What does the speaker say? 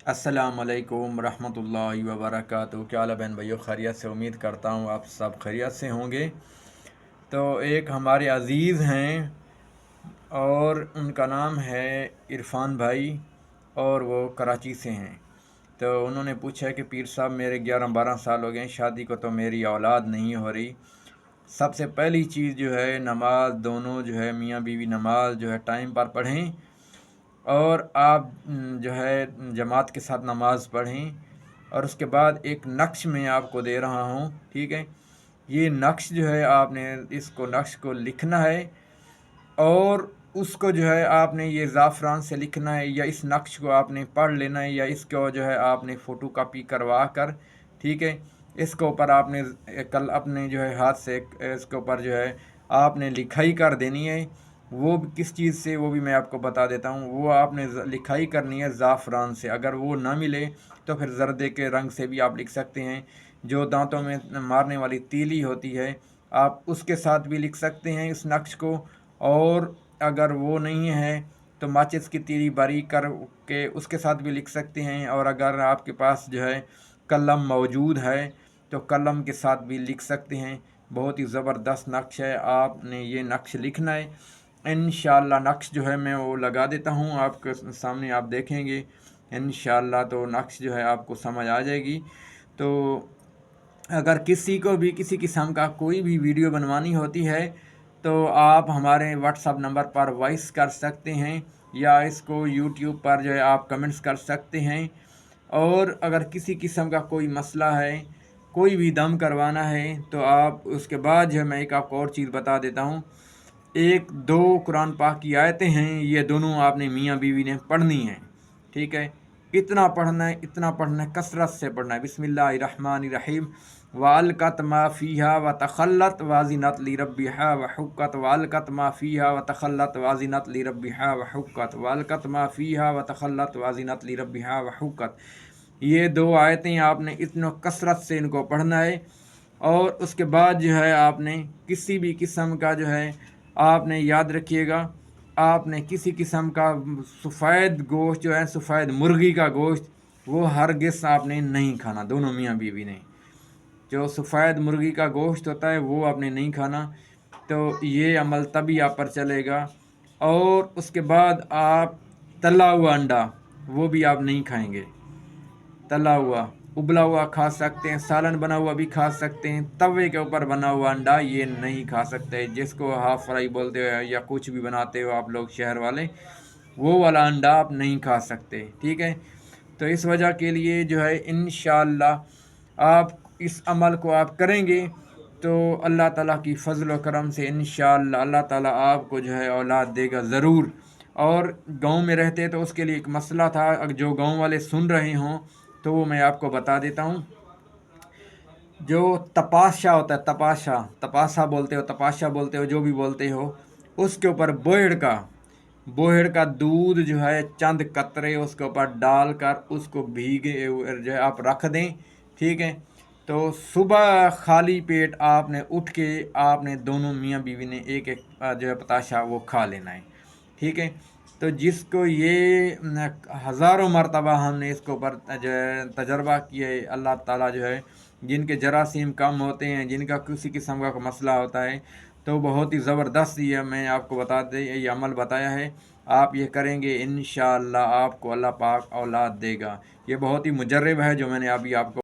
अस्सलामुअलैकुम रहमतुल्लाहि व बरकातुहू। क्या हाल है बहन भाइयों, खैरियत से? उम्मीद करता हूँ आप सब खैरियत से होंगे। तो एक हमारे अज़ीज़ हैं और उनका नाम है इरफ़ान भाई, और वो कराची से हैं। तो उन्होंने पूछा है कि पीर साहब, मेरे 11-12 साल हो गए शादी को, तो मेरी औलाद नहीं हो रही। सबसे पहली चीज़ जो है, नमाज दोनों जो है मियाँ बीवी नमाज जो है टाइम पर पढ़ें, और आप जो है जमात के साथ नमाज़ पढ़ें। और उसके बाद एक नक्श मैं आपको दे रहा हूँ, ठीक है। ये नक्श जो है आपने इसको नक्श को लिखना है, और उसको जो है आपने ये ज़ाफ़रान से लिखना है, या इस नक्श को आपने पढ़ लेना है, या इसको जो है आपने फ़ोटो कापी करवा कर, ठीक है, इसके ऊपर आपने कल अपने जो है हाथ से इसके ऊपर जो है आपने लिखाई कर देनी है। वो भी किस चीज़ से, वो भी मैं आपको बता देता हूँ। वो आपने लिखाई करनी है ज़ाफ़रान से। अगर वो ना मिले तो फिर जर्दे के रंग से भी आप लिख सकते हैं। जो दांतों में मारने वाली तीली होती है, आप उसके साथ भी लिख सकते हैं इस नक्श को। और अगर वो नहीं है तो माचिस की तीली बारीक कर के उसके साथ भी लिख सकते हैं। और अगर आपके पास जो है कलम मौजूद है तो कलम के साथ भी लिख सकते हैं। बहुत ही ज़बरदस्त नक्श है, आपने ये नक्श लिखना है। इंशाअल्लाह नक्श जो है मैं वो लगा देता हूँ आपके सामने, आप देखेंगे इंशाअल्लाह तो नक्श जो है आपको समझ आ जाएगी। तो अगर किसी को भी किसी किस्म का कोई भी वीडियो बनवानी होती है तो आप हमारे व्हाट्सअप नंबर पर वॉइस कर सकते हैं, या इसको यूट्यूब पर जो है आप कमेंट्स कर सकते हैं। और अगर किसी किस्म का कोई मसला है, कोई भी दम करवाना है, तो आप उसके बाद जो है मैं एक आपको और चीज़ बता देता हूँ। एक दो कुरान पाक की आयतें हैं, ये दोनों आपने मियाँ बीवी ने पढ़नी है, ठीक है। इतना पढ़ना है, इतना पढ़ना है, कसरत से पढ़ना है। बिस्मिल्लाहिर्रहमानिर्रहीम। वालकत मा फ़ीहा व तखल्लत वाज़िनत लिरब्बिहा व हुक्कत वालकत मा फ़ीहा व तखल्लत वाज़िनत लिरब्बिहा व हुक्कत वालकत मा फ़ीहा व तखल्लत वाज़िनत लिरब्बिहा व हुक्कत। ये दो आयतें आपने इतना कसरत से इनको पढ़ना है। और उसके बाद जो है आपने किसी भी किस्म का जो है आपने याद रखिएगा, आपने किसी किस्म का सफ़ेद गोश्त जो है, सफ़ेद मुर्गी का गोश्त, वो हरगिज़ आपने नहीं खाना, दोनों मियाँ बीवी ने। जो सफ़ेद मुर्गी का गोश्त होता है वो आपने नहीं खाना। तो ये अमल तभी आप पर चलेगा। और उसके बाद आप तला हुआ अंडा, वो भी आप नहीं खाएंगे। तला हुआ, उबला हुआ खा सकते हैं, सालन बना हुआ भी खा सकते हैं। तवे के ऊपर बना हुआ अंडा ये नहीं खा सकते, जिसको हाफ फ्राई बोलते हो या कुछ भी बनाते हो आप लोग शहर वाले, वो वाला अंडा आप नहीं खा सकते, ठीक है। तो इस वजह के लिए जो है इंशाअल्लाह आप इस अमल को आप करेंगे तो अल्लाह ताला की फ़ज़ल व करम से इंशाअल्लाह अल्लाह ताला आपको जो है औलाद देगा ज़रूर। और गांव में रहते तो उसके लिए एक मसला था, अगर जो गांव वाले सुन रहे हों तो वो मैं आपको बता देता हूँ। जो तपाशा होता है, तपाशा, तपासा बोलते हो, तपाशा बोलते हो, जो भी बोलते हो, उसके ऊपर बोहड़ का दूध जो है चंद कतरे उसके ऊपर डालकर उसको भीगे जो है आप रख दें, ठीक है। तो सुबह खाली पेट आपने उठ के आपने दोनों मियाँ बीवी ने एक एक जो है पताशा वो खा लेना है, ठीक है। तो जिसको ये हज़ारों मरतबा हमने इसके ऊपर जो है तजर्बा किया है, अल्लाह ताला जो है जिनके जरासीम कम होते हैं, जिनका किसी किस्म का मसला होता है, तो बहुत ही ज़बरदस्त ये मैं आपको बता दे ये अमल बताया है। आप ये करेंगे इंशाअल्लाह आपको अल्लाह पाक औलाद देगा। ये बहुत ही मुजर्रब है जो मैंने अभी आपको